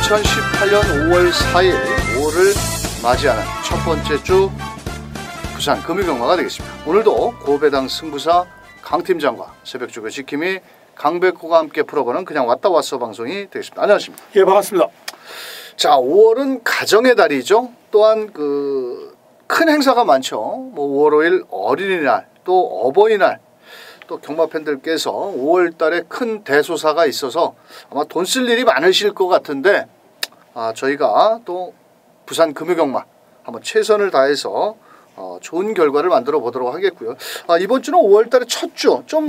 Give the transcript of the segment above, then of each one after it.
2018년 5월 4일 5월을 맞이하는 첫 번째 주 부산 금요경마가 되겠습니다. 오늘도 고배당 승부사 강 팀장과 새벽주그 지킴이 강백호가 함께 풀어보는 그냥 왔다 왔어 방송이 되겠습니다. 안녕하십니까? 예, 반갑습니다. 자, 5월은 가정의 달이죠. 또한 큰 행사가 많죠. 뭐 5월 5일 어린이날, 또 어버이날, 또 경마 팬들께서 5월 달에 큰 대소사가 있어서 아마 돈 쓸 일이 많으실 것 같은데 저희가 또 부산 금요경마 한번 최선을 다해서 좋은 결과를 만들어 보도록 하겠고요. 이번 주는 5월 달에 첫 주, 좀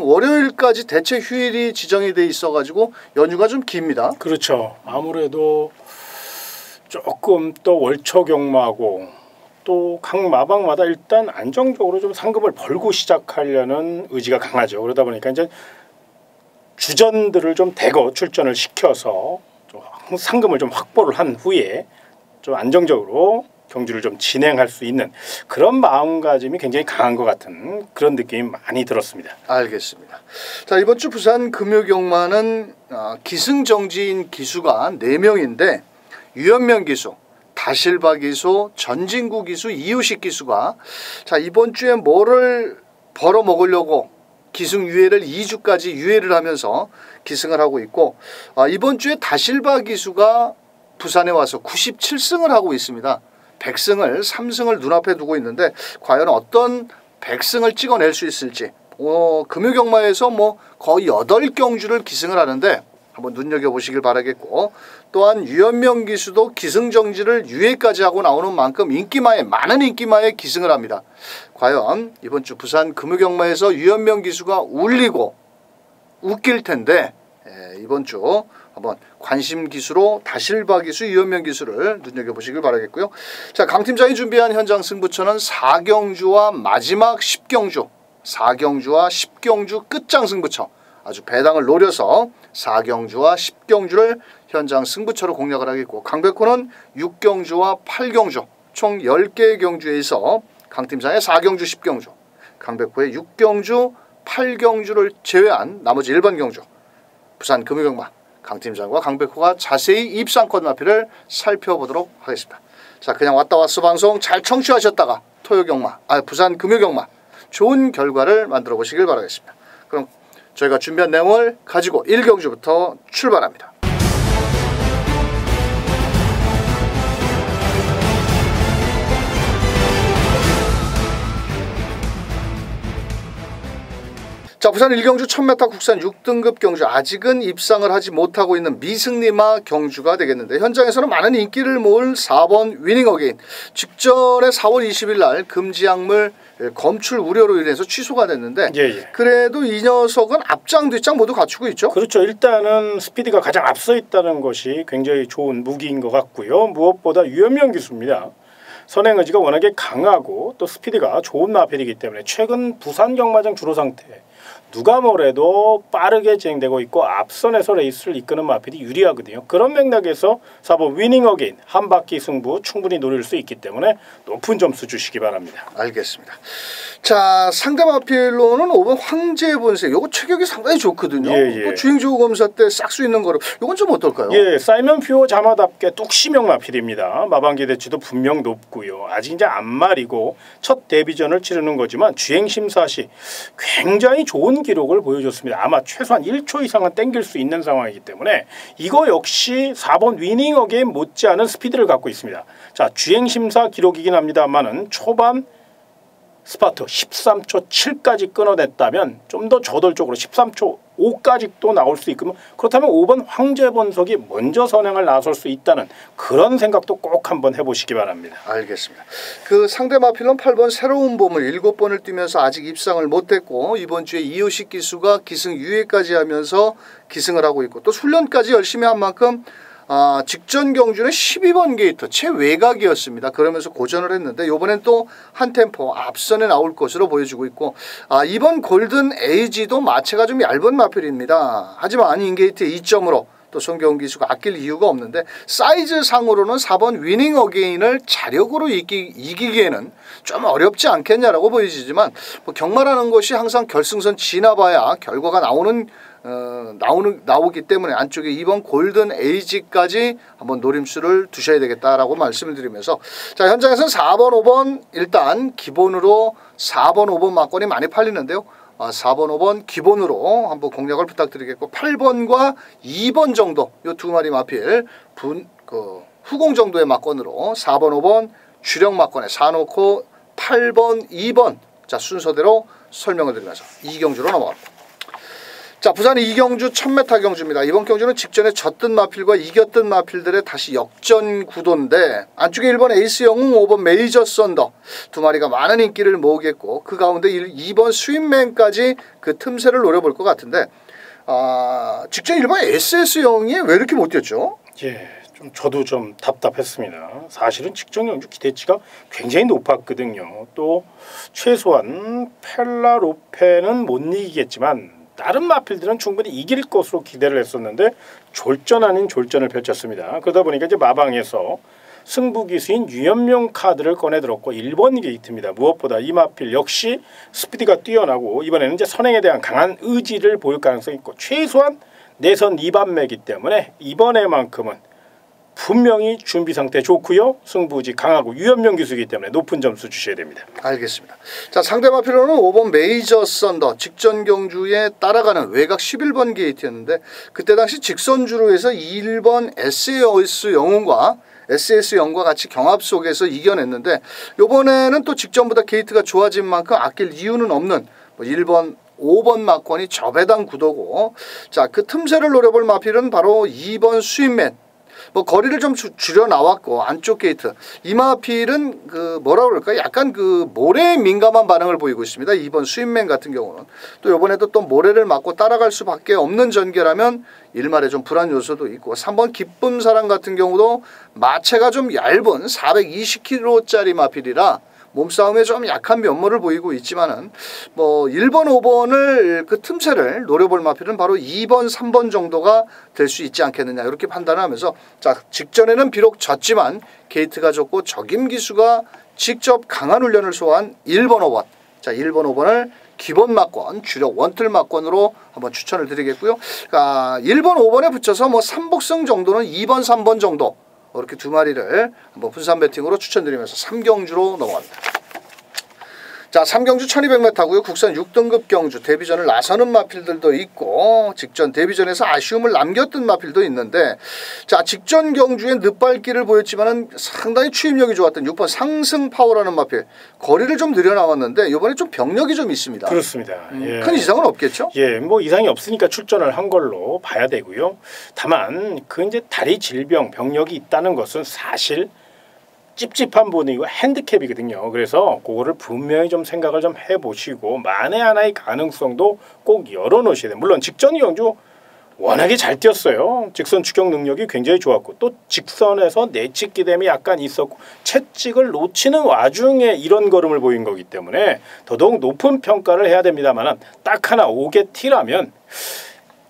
월요일까지 대체 휴일이 지정이 돼 있어가지고 연휴가 좀 깁니다. 그렇죠. 아무래도 조금 또 월초 경마고 또 각 마방마다 일단 안정적으로 좀 상금을 벌고 시작하려는 의지가 강하죠. 그러다 보니까 이제 주전들을 좀 대거 출전을 시켜서 좀 상금을 좀 확보를 한 후에 좀 안정적으로 경주를 좀 진행할 수 있는 그런 마음가짐이 굉장히 강한 것 같은 그런 느낌이 많이 들었습니다. 알겠습니다. 자, 이번 주 부산 금요경마는 기승정지인 기수가 4명인데 유연명 기수, 다실바 기수, 전진구 기수, 이유식 기수가 자 이번 주에 뭐를 벌어 먹으려고 기승 유예를 2주까지 유예를 하면서 기승을 하고 있고 이번 주에 다실바 기수가 부산에 와서 97승을 하고 있습니다. 100승을 3승을 눈앞에 두고 있는데 과연 어떤 100승을 찍어낼 수 있을지 금요경마에서 뭐 거의 8경주를 기승을 하는데 한번 눈여겨보시길 바라겠고 또한 유연명 기수도 기승정지를 유예까지 하고 나오는 만큼 많은 인기마에 기승을 합니다. 과연 이번 주 부산 금요경마에서 유연명 기수가 울리고 웃길 텐데 이번 주 한번 관심 기수로 다실바 기수, 유연명 기수를 눈여겨보시길 바라겠고요. 자, 강 팀장이 준비한 현장 승부처는 4경주와 마지막 10경주, 4경주와 10경주 끝장 승부처 아주 배당을 노려서 4경주와 10경주를 현장 승부처로 공략을 하겠고 강백호는 6경주와 8경주 총 10개의 경주에서 강 팀장의 4경주, 10경주, 강백호의 6경주, 8경주를 제외한 나머지 일반 경주 부산 금요경마 강 팀장과 강백호가 자세히 입상권 마피를 살펴보도록 하겠습니다. 자, 그냥 왔다 왔어 방송 잘 청취하셨다가 부산 금요경마 좋은 결과를 만들어 보시길 바라겠습니다. 그럼 저희가 준비한 내용을 가지고 1경주부터 출발합니다. 자, 부산 1경주 1000m 국산 6등급 경주 아직은 입상을 하지 못하고 있는 미승리마 경주가 되겠는데 현장에서는 많은 인기를 모을 4번 위닝 어게인 직전에 4월 20일 날 금지약물 검출 우려로 인해서 취소가 됐는데 그래도 이 녀석은 앞장 뒷장 모두 갖추고 있죠. 그렇죠. 일단은 스피드가 가장 앞서 있다는 것이 굉장히 좋은 무기인 것 같고요. 무엇보다 유연명 기수입니다. 선행 의지가 워낙에 강하고 또 스피드가 좋은 마필이기 때문에 최근 부산 경마장 주로 상태 누가 뭐래도 빠르게 진행되고 있고 앞선에서 레이스를 이끄는 마필이 유리하거든요. 그런 맥락에서 4번 위닝 어게인 한 바퀴 승부 충분히 노릴 수 있기 때문에 높은 점수 주시기 바랍니다. 알겠습니다. 자, 상대 마필로는 5번 황제의 본색 요거 체격이 상당히 좋거든요. 또 주행주구 검사 때 싹 수 있는 거로 요건 좀 어떨까요? 사이먼 퓨어 자마답게 뚝심형 마필입니다. 마방 기대치도 분명 높고요. 아직 이제 안말이고 첫 데뷔전을 치르는 거지만 주행 심사 시 굉장히 좋은 기록을 보여줬습니다. 아마 최소한 1초 이상은 땡길 수 있는 상황이기 때문에 이거 역시 4번 위닝 어게인 못지않은 스피드를 갖고 있습니다. 자, 주행 심사 기록이긴 합니다만은 초반 스파트 13초 7까지 끊어냈다면 좀 더 저돌적으로 13초 5까지 또 나올 수 있고 그렇다면 5번 황제본석이 먼저 선행을 나설 수 있다는 그런 생각도 꼭 한번 해보시기 바랍니다. 알겠습니다. 그 상대 마필은 8번 새로운 보물 7번을 뛰면서 아직 입상을 못했고 이번 주에 이효식 기수가 기승 유예까지 하면서 기승을 하고 있고 또 훈련까지 열심히 한 만큼 직전 경주는 12번 게이트 최외곽이었습니다. 그러면서 고전을 했는데 이번엔 또 한 템포 앞선에 나올 것으로 보여주고 있고 이번 골든 에이지도 마체가 좀 얇은 마필입니다. 하지만 인게이트 2점으로 또 송경훈 기수가 아낄 이유가 없는데 사이즈 상으로는 4번 위닝 어게인을 자력으로 이기기에는 좀 어렵지 않겠냐라고 보여지지만 뭐 경마라는 것이 항상 결승선 지나봐야 결과가 나오는 나오기 때문에 안쪽에 2번 골든 에이지까지 한번 노림수를 두셔야 되겠다라고 말씀을 드리면서 자, 현장에서는 4번, 5번 일단 기본으로 4번, 5번 막권이 많이 팔리는데요. 4번, 5번 기본으로 한번 공략을 부탁드리겠고 8번과 2번 정도 이 두 마리 마필 후공 정도의 막권으로 4번, 5번 주력 막권에 사놓고 8번, 2번 자 순서대로 설명을 드리면서 이경주로 넘어갑니다. 자, 부산 이경주 1000m 경주입니다. 이번 경주는 직전에 졌던 마필과 이겼던 마필들의 다시 역전 구도인데 안쪽에 1번 에이스 영웅, 5번 메이저 썬더 두 마리가 많은 인기를 모으겠고 그 가운데 2번 스윗맨까지 그 틈새를 노려볼 것 같은데 직전 1번 SS 영웅이 왜 이렇게 못 뛰었죠? 예, 저도 좀 답답했습니다. 사실은 직전 경주 기대치가 굉장히 높았거든요. 또 최소한 펠라로페는 못 이기겠지만 다른 마필들은 충분히 이길 것으로 기대를 했었는데 졸전 아닌 졸전을 펼쳤습니다. 그러다 보니까 이제 마방에서 승부 기수인 유연명 카드를 꺼내 들었고 1번 게이트입니다. 무엇보다 이 마필 역시 스피드가 뛰어나고 이번에는 이제 선행에 대한 강한 의지를 보일 가능성이 있고 최소한 내선 2반매이기 때문에 이번에만큼은 분명히 준비 상태 좋고요. 승부지 강하고 유연명 기수이기 때문에 높은 점수 주셔야 됩니다. 알겠습니다. 자, 상대 마필로는 5번 메이저 썬더 직전 경주에 따라가는 외곽 11번 게이트였는데 그때 당시 직선주로 해서 1번 SAS 영웅과 SS0과 같이 경합 속에서 이겨냈는데 이번에는 또 직전보다 게이트가 좋아진 만큼 아낄 이유는 없는 1번 5번 막권이 저배당 구도고 자, 그 틈새를 노려볼 마필은 바로 2번 스윗맨 거리를 좀 줄여 나왔고 안쪽 게이트 이 마필은 뭐라 그럴까 약간 모래에 민감한 반응을 보이고 있습니다. 2번 스윗맨 같은 경우는 또 이번에도 또 모래를 맞고 따라갈 수밖에 없는 전개라면 일말에 좀 불안 요소도 있고 3번 기쁨 사랑 같은 경우도 마체가 좀 얇은 420kg짜리 마필이라 몸싸움에 좀 약한 면모를 보이고 있지만은 1번, 5번을 그 틈새를 노려볼 마필은 바로 2번, 3번 정도가 될 수 있지 않겠느냐 이렇게 판단을 하면서 자, 직전에는 비록 졌지만 게이트가 좋고 적임 기수가 직접 강한 훈련을 소화한 1번, 5번 자, 1번, 5번을 기본 막권, 주력 원틀 막권으로 한번 추천을 드리겠고요. 1번, 5번에 붙여서 3복승 정도는 2번, 3번 정도 이렇게 두 마리를 한번 분산 배팅으로 추천드리면서 3경주로 넘어갑니다. 자, 3경주 1200m고요. 국산 6등급 경주 데뷔전을 나서는 마필들도 있고 직전 데뷔전에서 아쉬움을 남겼던 마필도 있는데 자, 직전 경주에 늦발길을 보였지만은 상당히 추임력이 좋았던 6번 상승 파워라는 마필 거리를 좀 늘려나왔는데 이번에 좀 병력이 좀 있습니다. 그렇습니다. 예. 큰 이상은 없겠죠? 예, 이상이 없으니까 출전을 한 걸로 봐야 되고요. 다만 이제 다리 질병 병력이 있다는 것은 사실 찝찝한 부분이고 핸디캡이거든요. 그래서 그거를 분명히 좀 생각을 좀 해보시고 만에 하나의 가능성도 꼭 열어놓으셔야 돼요. 물론 직전 경주 워낙에 잘 뛰었어요. 직선 추격 능력이 굉장히 좋았고 또 직선에서 내측 기댐이 약간 있었고 채찍을 놓치는 와중에 이런 걸음을 보인 거기 때문에 더더욱 높은 평가를 해야 됩니다만 딱 하나 5개 T라면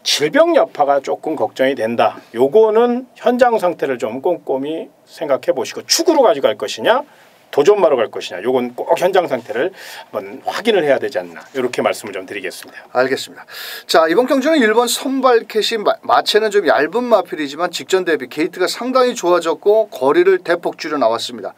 질병 여파가 조금 걱정이 된다. 요거는 현장 상태를 좀 꼼꼼히 생각해 보시고 축으로 가져갈 것이냐 도전마로 갈 것이냐 요건 꼭 현장 상태를 한번 확인을 해야 되지 않나 이렇게 말씀을 좀 드리겠습니다. 알겠습니다. 자, 이번 경주는 1번 선발캣이 마체는 좀 얇은 마필이지만 직전 대비 게이트가 상당히 좋아졌고 거리를 대폭 줄여 나왔습니다.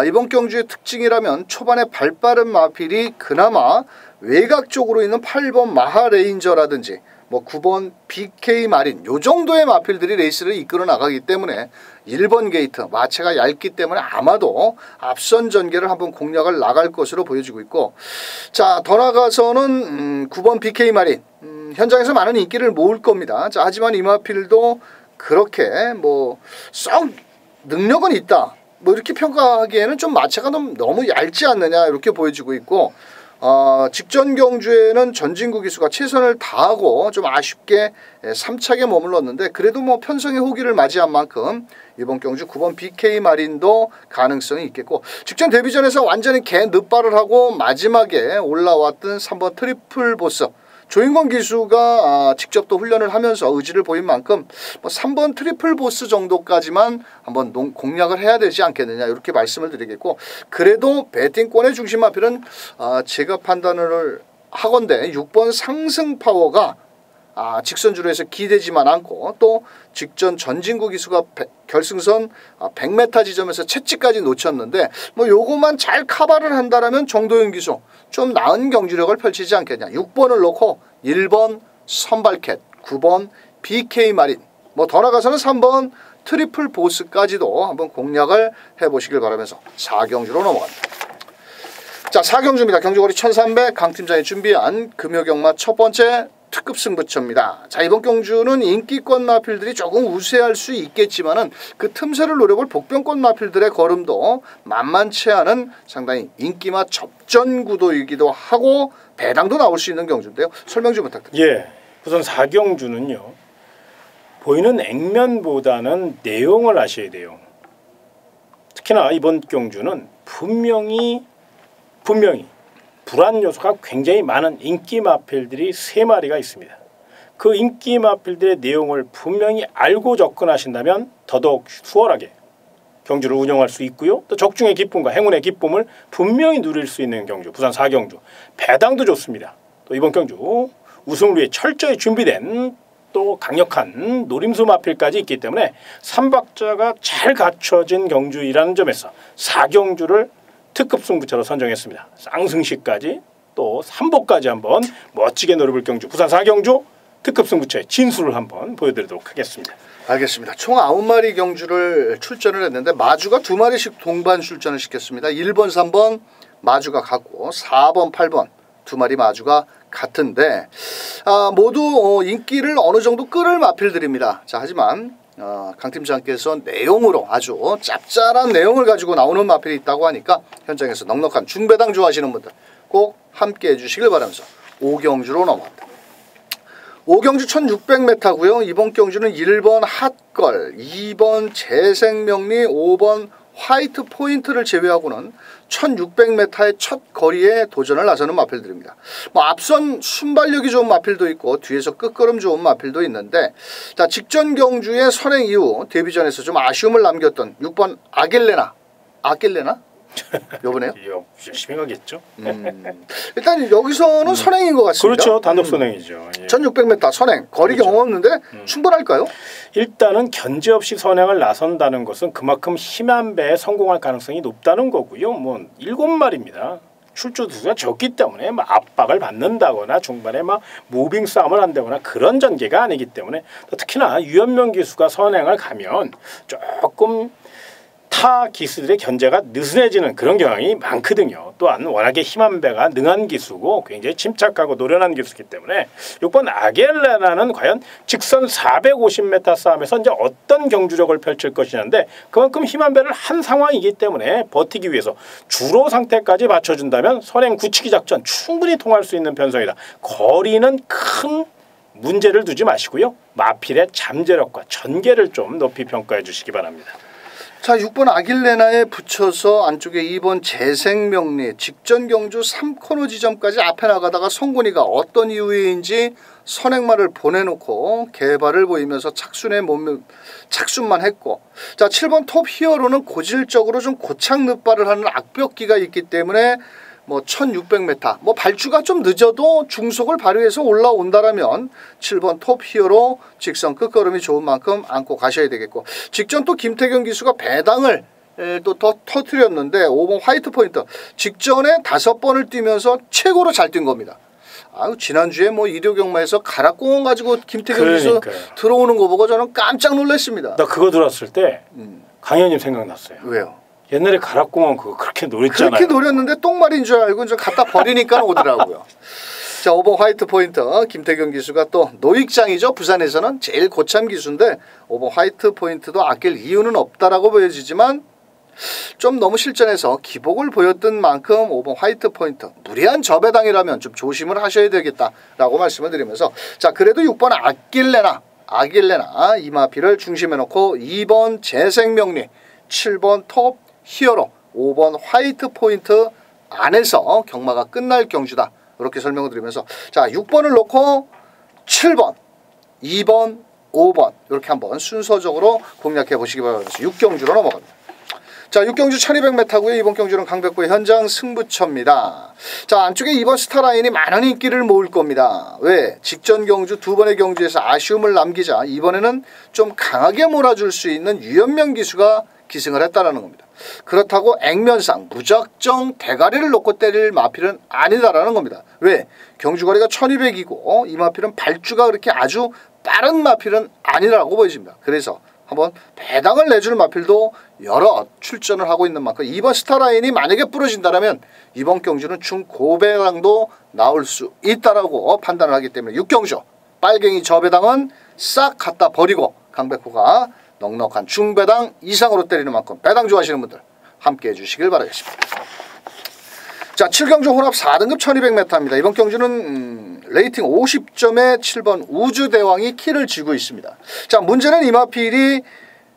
이번 경주의 특징이라면 초반에 발빠른 마필이 그나마 외곽 쪽으로 있는 8번 마하레인저라든지 9번 BK 마린 요 정도의 마필들이 레이스를 이끌어 나가기 때문에 1번 게이트 마체가 얇기 때문에 아마도 앞선 전개를 한번 공략을 나갈 것으로 보여지고 있고 자, 더 나가서는 9번 BK 마린 현장에서 많은 인기를 모을 겁니다. 자, 하지만 이 마필도 그렇게 썩 능력은 있다 이렇게 평가하기에는 좀 마체가 너무 얇지 않느냐 이렇게 보여지고 있고 직전 경주에는 전진구 기수가 최선을 다하고 좀 아쉽게 3착에 머물렀는데 그래도 편성의 호기를 맞이한 만큼 이번 경주 9번 BK 마린도 가능성이 있겠고 직전 데뷔전에서 완전히 늦발을 하고 마지막에 올라왔던 3번 트리플 보스 조인권 기수가 직접 또 훈련을 하면서 의지를 보인 만큼 3번 트리플 보스 정도까지만 한번 공략을 해야 되지 않겠느냐 이렇게 말씀을 드리겠고 그래도 배팅권의 중심 마필은 제가 판단을 하건대 6번 상승 파워가 직선주로 해서 기대지만 않고 또 직전 전진구 기수가 결승선 100m 지점에서 채찍까지 놓쳤는데 뭐 요거만 잘 커버를 한다라면 정도윤 기수 좀 나은 경주력을 펼치지 않겠냐. 6번을 놓고 1번 선발캣, 9번 BK 마린, 뭐 더 나가서는 3번 트리플 보스까지도 한번 공략을 해보시길 바라면서 4경주로 넘어갑니다. 자, 4경주입니다. 경주거리 1300 강팀장이 준비한 금요경마 첫 번째 특급 승부처입니다. 자, 이번 경주는 인기권 마필들이 조금 우세할 수 있겠지만은 그 틈새를 노려볼 복병권 마필들의 걸음도 만만치 않은 상당히 인기마 접전 구도이기도 하고 배당도 나올 수 있는 경주인데요. 설명 좀 부탁드립니다. 예, 우선 4경주는요. 보이는 액면보다는 내용을 아셔야 돼요. 특히나 이번 경주는 분명히 불안 요소가 굉장히 많은 인기 마필들이 3마리가 있습니다. 그 인기 마필들의 내용을 분명히 알고 접근하신다면 더더욱 수월하게 경주를 운영할 수 있고요. 또 적중의 기쁨과 행운의 기쁨을 분명히 누릴 수 있는 경주, 부산 4경주. 배당도 좋습니다. 또 이번 경주 우승을 위해 철저히 준비된 또 강력한 노림수 마필까지 있기 때문에 3박자가 잘 갖춰진 경주이라는 점에서 4경주를 특급 승부처로 선정했습니다. 쌍승시까지 또 3복까지 한번 멋지게 노려볼 경주, 부산 4경주 특급 승부처의 진수를 한번 보여드리도록 하겠습니다. 알겠습니다. 총 9마리 경주를 출전을 했는데 마주가 2마리씩 동반 출전을 시켰습니다. 1번, 3번 마주가 같고 4번, 8번 2마리 마주가 같은데 모두 인기를 어느 정도 끌을 마필들입니다. 자, 하지만 강 팀장께서 내용으로 아주 짭짤한 내용을 가지고 나오는 마필이 있다고 하니까 현장에서 넉넉한 중배당 좋아하시는 분들 꼭 함께 해주시길 바라면서 5경주로 넘어갑니다. 5경주 1600m고요. 이번 경주는 1번 핫걸, 2번 재생명리, 5번 화이트 포인트를 제외하고는 1600m의 첫 거리에 도전을 나서는 마필들입니다. 뭐 앞선 순발력이 좋은 마필도 있고 뒤에서 끝걸음 좋은 마필도 있는데, 자, 직전 경주의 선행 이후 데뷔전에서 좀 아쉬움을 남겼던 6번 아길레나 요번에요? 열심히 가겠죠. 일단 여기서는 선행인 것 같습니다. 그렇죠. 단독 선행이죠. 예. 1600m 선행 거리 그렇죠. 경험 없는데 충분할까요? 일단은 견제 없이 선행을 나선다는 것은 그만큼 힘한 배에 성공할 가능성이 높다는 거고요. 뭐 7마리입니다. 출조 두수가 적기 때문에 막 압박을 받는다거나 중반에 막 무빙 싸움을 한다거나 그런 전개가 아니기 때문에, 특히나 유연명 기수가 선행을 가면 조금 타 기수들의 견제가 느슨해지는 그런 경향이 많거든요. 또한 워낙에 힘한 배가 능한 기수고 굉장히 침착하고 노련한 기수이기 때문에 6번 아겔레나는 과연 직선 450m 싸움에서 이제 어떤 경주력을 펼칠 것이냐인데, 그만큼 힘한 배를 한 상황이기 때문에 버티기 위해서 주로 상태까지 맞춰준다면 선행 굳히기 작전 충분히 통할 수 있는 편성이다. 거리는 큰 문제를 두지 마시고요. 마필의 잠재력과 전개를 좀 높이 평가해 주시기 바랍니다. 자, 6번 아길레나에 붙여서 안쪽에 2번 재생명리, 직전 경주 3코너 지점까지 앞에 나가다가 성곤이가 어떤 이유인지 선행마를 보내놓고 개발을 보이면서 착순만 했고, 자, 7번 톱 히어로는 고질적으로 좀 고착 늑발을 하는 악벽기가 있기 때문에 뭐 1600m 뭐 발주가 좀 늦어도 중속을 발휘해서 올라온다라면 7번 톱 히어로 직선 끝걸음이 좋은 만큼 안고 가셔야 되겠고, 직전 또 김태경 기수가 배당을 또 더 터뜨렸는데 5번 화이트 포인트 직전에 5번을 뛰면서 최고로 잘 뛴 겁니다. 지난주에 뭐 일요경마에서 가락공원 가지고 김태경 기수 들어오는 거 보고 저는 깜짝 놀랐습니다. 나 그거 들었을 때 강현님 생각났어요. 왜요? 옛날에 가락공원 그거 그렇게 노렸잖아요. 그렇게 노렸는데 똥말인 줄 알고 좀 갖다 버리니까 오더라고요. 자, 5번 화이트 포인트 김태경 기수가 또 노익장이죠. 부산에서는 제일 고참 기수인데 5번 화이트 포인트도 아낄 이유는 없다라고 보여지지만 좀 너무 실전에서 기복을 보였던 만큼 5번 화이트 포인트 무리한 저배당이라면 좀 조심을 하셔야 되겠다라고 말씀을 드리면서, 자, 그래도 6번 아길레나 이마피를 중심에 놓고 2번 재생명리, 7번 톱 히어로, 5번 화이트 포인트 안에서 경마가 끝날 경주다, 이렇게 설명을 드리면서, 자, 6번을 놓고 7번, 2번, 5번 이렇게 한번 순서적으로 공략해 보시기 바랍니다. 6경주로 넘어갑니다. 자, 6경주 1200m고요. 이번 경주는 강백호의 현장 승부처입니다. 자, 안쪽에 이번 스타라인이 많은 인기를 모을 겁니다. 왜? 직전 경주 두 번의 경주에서 아쉬움을 남기자 이번에는 좀 강하게 몰아줄 수 있는 유연명 기수가 기승을 했다라는 겁니다. 그렇다고 액면상 무작정 대가리를 놓고 때릴 마필은 아니다라는 겁니다. 왜? 경주거리가 1200이고 이 마필은 발주가 그렇게 아주 빠른 마필은 아니라고 보여집니다. 그래서 한번 배당을 내줄 마필도 여러 출전을 하고 있는 만큼 이번 스타라인이 만약에 부러진다면 이번 경주는 중고배당도 나올 수 있다라고 판단을 하기 때문에 6경주 빨갱이 저배당은 싹 갖다 버리고 강백호가 넉넉한 중배당 이상으로 때리는 만큼 배당 좋아하시는 분들 함께 해주시길 바라겠습니다. 자, 7경주 혼합 4등급 1200m입니다. 이번 경주는 레이팅 50점의 7번 우주대왕이 키를 쥐고 있습니다. 자, 문제는 이 마필이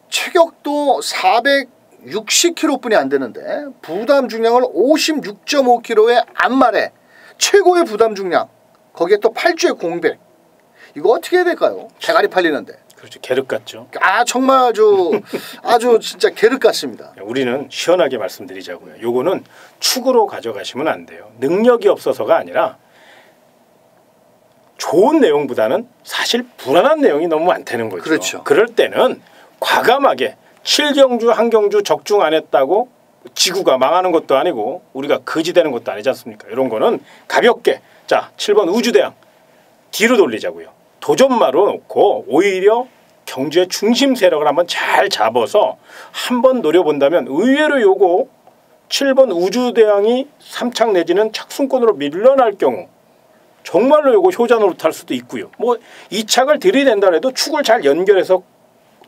체격도 460kg 뿐이 안 되는데 부담 중량을 56.5kg의 안말에 최고의 부담 중량 거기에 또 8주의 공백 이거 어떻게 해야 될까요? 대가리 팔리는데. 그렇죠. 계륵 같죠. 아, 정말 아주 진짜 계륵 같습니다. 우리는 시원하게 말씀드리자고요. 요거는 축으로 가져가시면 안 돼요. 능력이 없어서가 아니라 좋은 내용보다는 사실 불안한 내용이 너무 많다는 거죠. 그렇죠. 그럴 때는 과감하게 7경주 한 경주 적중 안 했다고 지구가 망하는 것도 아니고 우리가 거지되는 것도 아니지 않습니까? 이런 거는 가볍게 자 7번 우주대왕 뒤로 돌리자고요. 도전마로 놓고 오히려 경주의 중심 세력을 한번 잘 잡아서 한번 노려본다면 의외로 요거 7번 우주대왕이 3착 내지는 착순권으로 밀려날 경우 정말로 요거 효자노릇 탈 수도 있고요. 뭐 2착을 들이댄다 해도 축을 잘 연결해서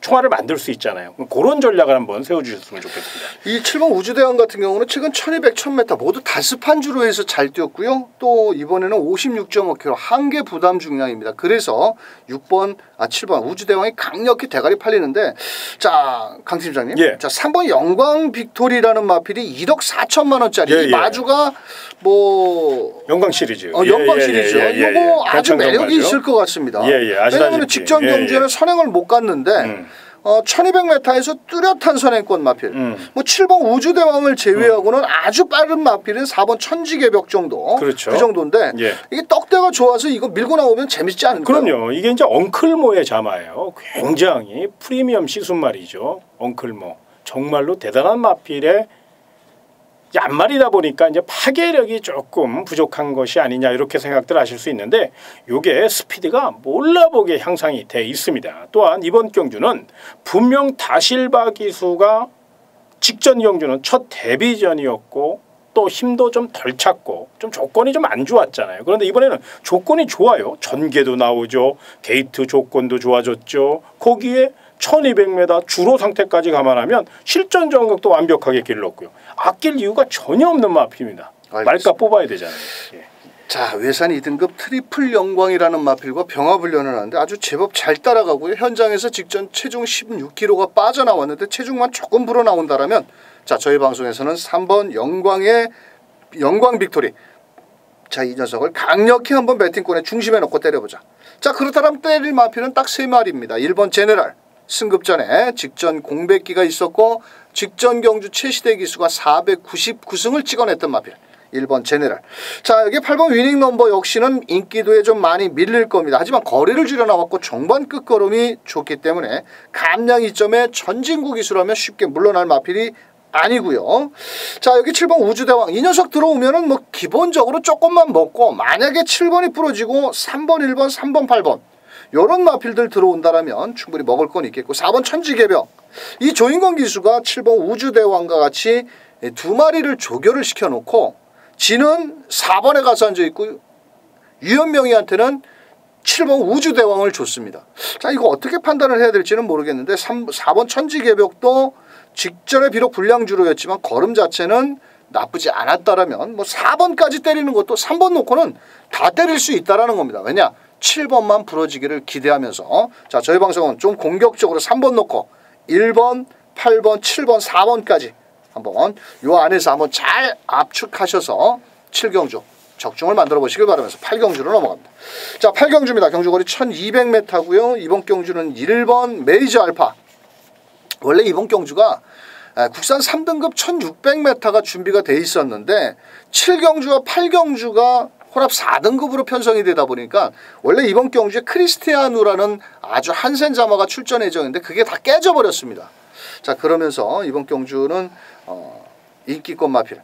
총알을 만들 수 있잖아요. 그런 전략을 한번 세워주셨으면 좋겠습니다. 이 7번 우주대왕 같은 경우는 최근 1200, 1000m 모두 다스판주로 해서 잘 뛰었고요. 또 이번에는 56.5kg 한계 부담 중량입니다. 그래서 7번 우주대왕이 강력히 대가리 팔리는데 자, 강 팀장님. 예. 자, 3번 영광 빅토리라는 마필이 1억 4천만 원짜리 예, 이 마주가 뭐 영광 시리즈. 영광 시리즈. 이거 아주 매력이 있을 것 같습니다. 왜냐하면 직전 경주에는 선행을 못 갔는데 1200m에서 뚜렷한 선행권 마필. 뭐 7번 우주대왕을 제외하고는 아주 빠른 마필은 4번 천지개벽 정도. 그렇죠. 그 정도인데 예. 이게 떡대가 좋아서 이거 밀고 나오면 재밌지 않을까요? 그럼요. 이게 이제 엉클모의 자마예요. 굉장히 프리미엄 시순말이죠. 엉클모. 정말로 대단한 마필의 앞말이다 보니까 이제 파괴력이 조금 부족한 것이 아니냐 이렇게 생각들 하실 수 있는데 요게 스피드가 몰라보게 향상이 돼 있습니다. 또한 이번 경주는 분명 다실바 기수가 직전 경주는 첫 데뷔전이었고 또 힘도 좀 덜 찼고 좀 조건이 좀 안 좋았잖아요. 그런데 이번에는 조건이 좋아요. 전개도 나오죠. 게이트 조건도 좋아졌죠. 거기에 1200m 주로 상태까지 감안하면 실전 정각도 완벽하게 길렀고요. 아낄 이유가 전혀 없는 마필입니다. 말까 뽑아야 되잖아요. 예. 자, 외산 2등급 트리플 영광이라는 마필과 병합훈련을 하는데 아주 제법 잘 따라가고요. 현장에서 직전 체중 16kg가 빠져나왔는데 체중만 조금 불어나온다라면 자, 저희 방송에서는 3번 영광 빅토리 자, 이 녀석을 강력히 한번 배팅권의 중심에 놓고 때려보자. 자, 그렇다면 때릴 마필은 딱 3마리입니다. 1번 제네랄 승급 전에 직전 공백기가 있었고 직전 경주 최시대 기수가 499승을 찍어냈던 마필 1번 제네랄. 자, 여기 8번 위닝 넘버 역시는 인기도에 좀 많이 밀릴 겁니다. 하지만 거리를 줄여나왔고 종반 끝걸음이 좋기 때문에 감량 2점에 전진구 기수라면 쉽게 물러날 마필이 아니고요. 자, 여기 7번 우주대왕 이 녀석 들어오면은 뭐 기본적으로 조금만 먹고 만약에 7번이 부러지고 3번 1번 3번 8번 요런 마필들 들어온다라면 충분히 먹을 건 있겠고 4번 천지개벽 이 조인권 기수가 7번 우주대왕과 같이 두 마리를 조결을 시켜놓고 지는 4번에 가서 앉아있고 유현명이한테는 7번 우주대왕을 줬습니다. 자, 이거 어떻게 판단을 해야 될지는 모르겠는데 4번 천지개벽도 직전에 비록 불량주로였지만 걸음 자체는 나쁘지 않았다라면 뭐 4번까지 때리는 것도 3번 놓고는 다 때릴 수 있다라는 겁니다. 왜냐? 7번만 부러지기를 기대하면서 자, 저희 방송은 좀 공격적으로 3번 놓고 1번, 8번, 7번, 4번까지 한번 요 안에서 한번 잘 압축하셔서 7경주 적중을 만들어 보시길 바라면서 8경주로 넘어갑니다. 자, 8경주입니다. 경주거리 1200m고요. 이번 경주는 1번 메이저 알파. 원래 이번 경주가 국산 3등급 1600m가 준비가 돼 있었는데 7경주와 8경주가 혼합 4등급으로 편성이 되다 보니까 원래 이번 경주에 크리스티아누라는 아주 한센 자마가 출전 예정인데 그게 다 깨져버렸습니다. 자, 그러면서 이번 경주는 인기권 마필.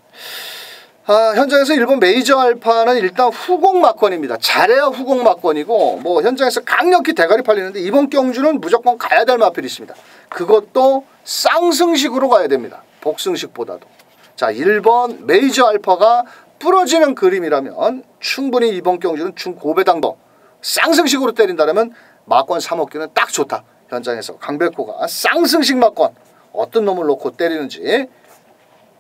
현장에서 일본 메이저 알파는 일단 후공 막권입니다. 잘해야 후공 막권이고 뭐 현장에서 강력히 대가리 팔리는데 이번 경주는 무조건 가야 될 마필이 있습니다. 그것도 쌍승식으로 가야 됩니다. 복승식보다도. 자, 1번 메이저 알파가 부러지는 그림이라면 충분히 이번 경주는 중고배당도 쌍승식으로 때린다면 막권 3억기는 딱 좋다. 현장에서 강백호가 쌍승식 막권 어떤 놈을 놓고 때리는지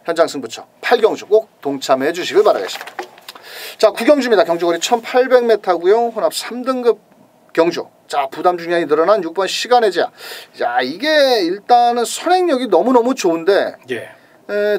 현장 승부처 8경주 꼭 동참해 주시길 바라겠습니다. 자, 9경주입니다. 경주거리 1800m고요. 혼합 3등급 경주. 자, 부담 중량이 늘어난 6번 시간의 제약. 자, 이게 일단은 선행력이 너무너무 좋은데 예.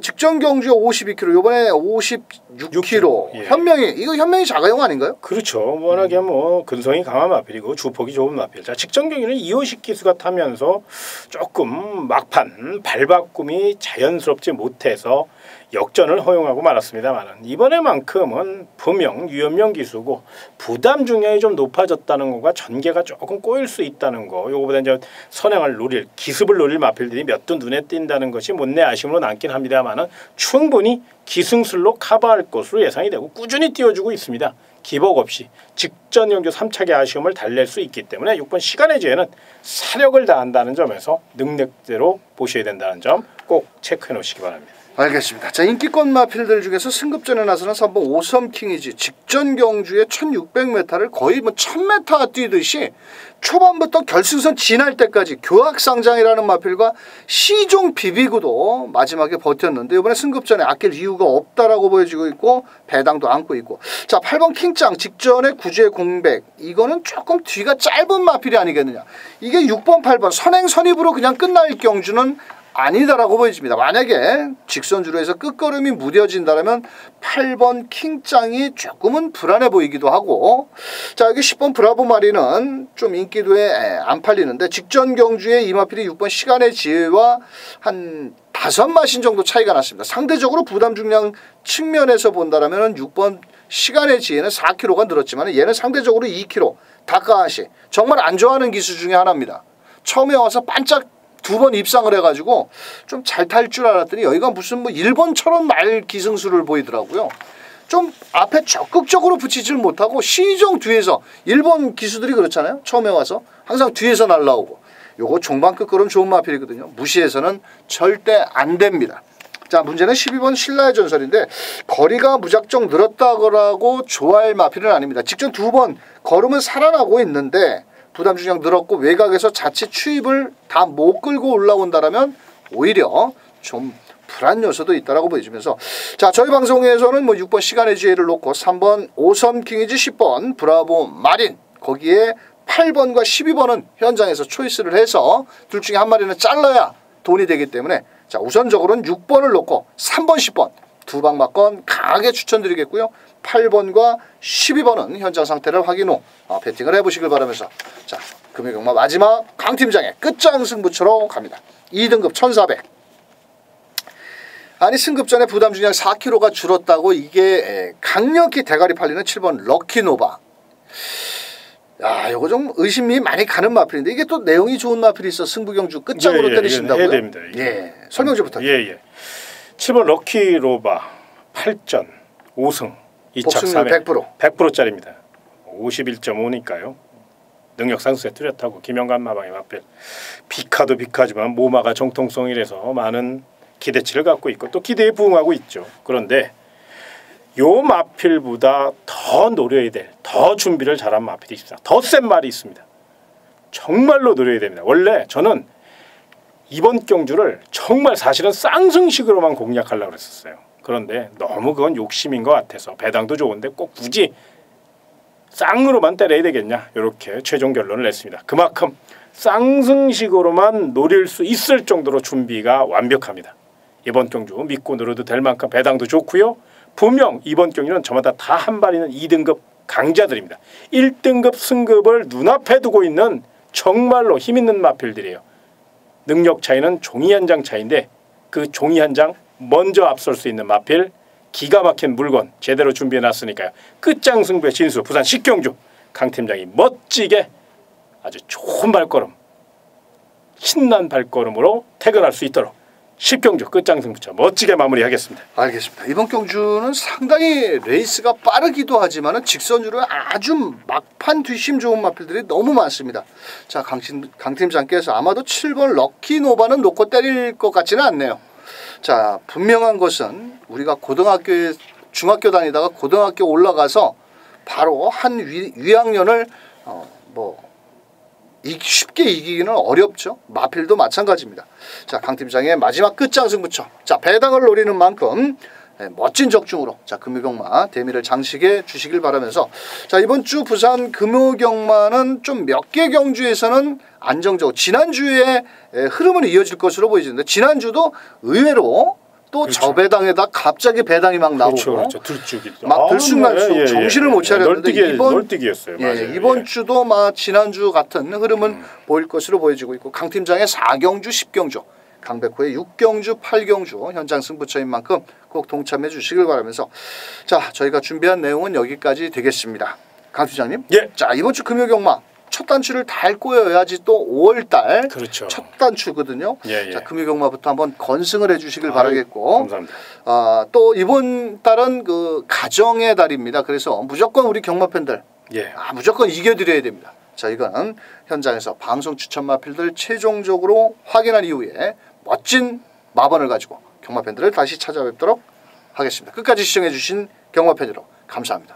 직전 경주에 52km, 요번에 56km. 예. 현명이 자가용 아닌가요? 그렇죠. 워낙에 뭐 근성이 강한 마필이고 주폭이 좋은 마필. 자, 직전 경기는 이호식 기수가 타면서 조금 막판 발바꿈이 자연스럽지 못해서 역전을 허용하고 말았습니다만 이번에만큼은 분명 유연명 기수고 부담 중량이 좀 높아졌다는 거가 전개가 조금 꼬일 수 있다는 거. 요거보다 이제 선행을 노릴 기습을 노릴 마필들이 몇 도 눈에 띈다는 것이 못내 아쉬움으로 남긴 합니다만은 충분히 기승술로 커버할 것으로 예상이 되고 꾸준히 띄워주고 있습니다. 기복 없이 직전 경주 3차기 아쉬움을 달랠 수 있기 때문에 6번 시간의 지혜는 사력을 다한다는 점에서 능력대로 보셔야 된다는 점 꼭 체크해 놓으시기 바랍니다. 알겠습니다. 자, 인기권 마필들 중에서 승급전에 나서는 3번 오섬킹이지 직전 경주에 1600m를 거의 뭐 1000m 뛰듯이 초반부터 결승선 지날 때까지 교학상장이라는 마필과 시종 비비고도 마지막에 버텼는데 이번에 승급전에 아낄 이유가 없다라고 보여지고 있고 배당도 안고 있고. 자, 8번 킹짱 직전에 구주의 공백. 이거는 조금 뒤가 짧은 마필이 아니겠느냐. 이게 6번 8번 선행선입으로 그냥 끝날 경주는 아니다라고 보여집니다. 만약에 직선주로 해서 끝걸음이 무뎌진다면 8번 킹짱이 조금은 불안해 보이기도 하고. 자, 여기 10번 브라보 마리는 좀 인기도에 안 팔리는데 직전 경주에 이 마필이 6번 시간의 지혜와 한 5마신 정도 차이가 났습니다. 상대적으로 부담 중량 측면에서 본다면 6번 시간의 지혜는 4kg가 늘었지만 얘는 상대적으로 2kg 다카하시 정말 안 좋아하는 기수 중에 하나입니다. 처음에 와서 반짝 2번 입상을 해가지고 좀 잘 탈 줄 알았더니 여기가 무슨 뭐 일본처럼 날 기승수를 보이더라고요. 좀 앞에 적극적으로 붙이질 못하고 시종 뒤에서 일본 기수들이 그렇잖아요. 처음에 와서 항상 뒤에서 날라오고. 요거 종반 끝걸음 좋은 마필이거든요. 무시해서는 절대 안 됩니다. 자, 문제는 12번 신라의 전설인데 거리가 무작정 늘었다고 좋아할 마필은 아닙니다. 직전 2번 걸음은 살아나고 있는데 부담 중량 늘었고 외곽에서 자칫 추입을 다 못 끌고 올라온다라면 오히려 좀 불안 요소도 있다라고 보여지면서 자, 저희 방송에서는 뭐 6번 시간의 지혜를 놓고 3번 오섬킹이지 10번 브라보 마린 거기에 8번과 12번은 현장에서 초이스를 해서 둘 중에 한 마리는 잘라야 돈이 되기 때문에 자, 우선적으로는 6번을 놓고 3번 10번 두 방 막건 강하게 추천드리겠고요. 8번과 12번은 현장 상태를 확인 후 배팅을 해보시길 바라면서 자, 금요경마 마지막 강팀장의 끝장 승부처로 갑니다. 2등급 1400. 아니 승급전에 부담 중량 4kg가 줄었다고 이게 강력히 대가리 팔리는 7번 럭키노바. 야, 요거 좀 의심이 많이 가는 마필인데 이게 또 내용이 좋은 마필이 있어 승부경주 끝장으로 때리신다고요? 해야 됩니다. 예, 설명 좀 부탁드립니다. 예. 7번 럭키로바 8전 5승 2착 3회 100%짜리입니다. 51.5니까요. 능력 상승에 뚜렷하고 김영관 마방의 마필. 비카도 비카지만 모마가 정통성이라서 많은 기대치를 갖고 있고 또 기대에 부응하고 있죠. 그런데 요 마필보다 더 노려야 될, 더 준비를 잘한 마필이 있습니다. 더 센 말이 있습니다. 정말로 노려야 됩니다. 원래 저는 이번 경주를 정말 사실은 쌍승식으로만 공략하려고 했었어요. 그런데 너무 그건 욕심인 것 같아서 배당도 좋은데 꼭 굳이 쌍으로만 때려야 되겠냐 이렇게 최종 결론을 냈습니다. 그만큼 쌍승식으로만 노릴 수 있을 정도로 준비가 완벽합니다. 이번 경주 믿고 노려도 될 만큼 배당도 좋고요. 분명 이번 경주는 저마다 다 한 발이는 2등급 강자들입니다. 1등급 승급을 눈앞에 두고 있는 정말로 힘있는 마필들이에요. 능력 차이는 종이 한 장 차이인데 그 종이 한 장 먼저 앞설 수 있는 마필 기가 막힌 물건 제대로 준비해놨으니까요. 끝장 승부의 진수 부산 식경주 강 팀장이 멋지게 아주 좋은 발걸음 신난 발걸음으로 퇴근할 수 있도록 식경주 끝장 승부차 멋지게 마무리하겠습니다. 알겠습니다. 이번 경주는 상당히 레이스가 빠르기도 하지만 직선주로 아주 막판 뒷심 좋은 마필들이 너무 많습니다. 자, 강 팀장께서 아마도 7번 럭키노바는 놓고 때릴 것 같지는 않네요. 자, 분명한 것은 우리가 고등학교에 중학교 다니다가 고등학교 올라가서 바로 한 위학년을 쉽게 이기기는 어렵죠. 마필도 마찬가지입니다. 자, 강 팀장의 마지막 끝장 승부처. 자, 배당을 노리는 만큼 멋진 적중으로 자 금요경마 대미를 장식해 주시길 바라면서 자 이번 주 부산 금요경마는 좀 몇 개 경주에서는 안정적으로 지난주의 흐름은 이어질 것으로 보이는데 지난주도 의외로 또 그렇죠. 저 배당에다 갑자기 배당이 막 나오고 그렇죠. 들쭉이 막 들쑥날쑥 정신을 못 차렸는데 널뛰기였어요. 이번 주도 막 지난주 같은 흐름은 보일 것으로 보여지고 있고 강 팀장의 4경주 10경주 강백호의 6경주 8경주 현장 승부처인 만큼 꼭 동참해 주시길 바라면서 자 저희가 준비한 내용은 여기까지 되겠습니다. 강 팀장님 예. 자 이번 주 금요경마 첫 단추를 달 꼬여야지 또 5월달 그렇죠. 첫 단추거든요. 예. 자 금요경마부터 한번 건승을 해주시길 바라겠고 감사합니다. 또 이번 달은 그 가정의 달입니다. 그래서 무조건 우리 경마 팬들 무조건 이겨드려야 됩니다. 자 이거는 현장에서 방송 추천 마필들 최종적으로 확인한 이후에 멋진 마번을 가지고 경마 팬들을 다시 찾아뵙도록 하겠습니다. 끝까지 시청해 주신 경마 팬 여러분 감사합니다.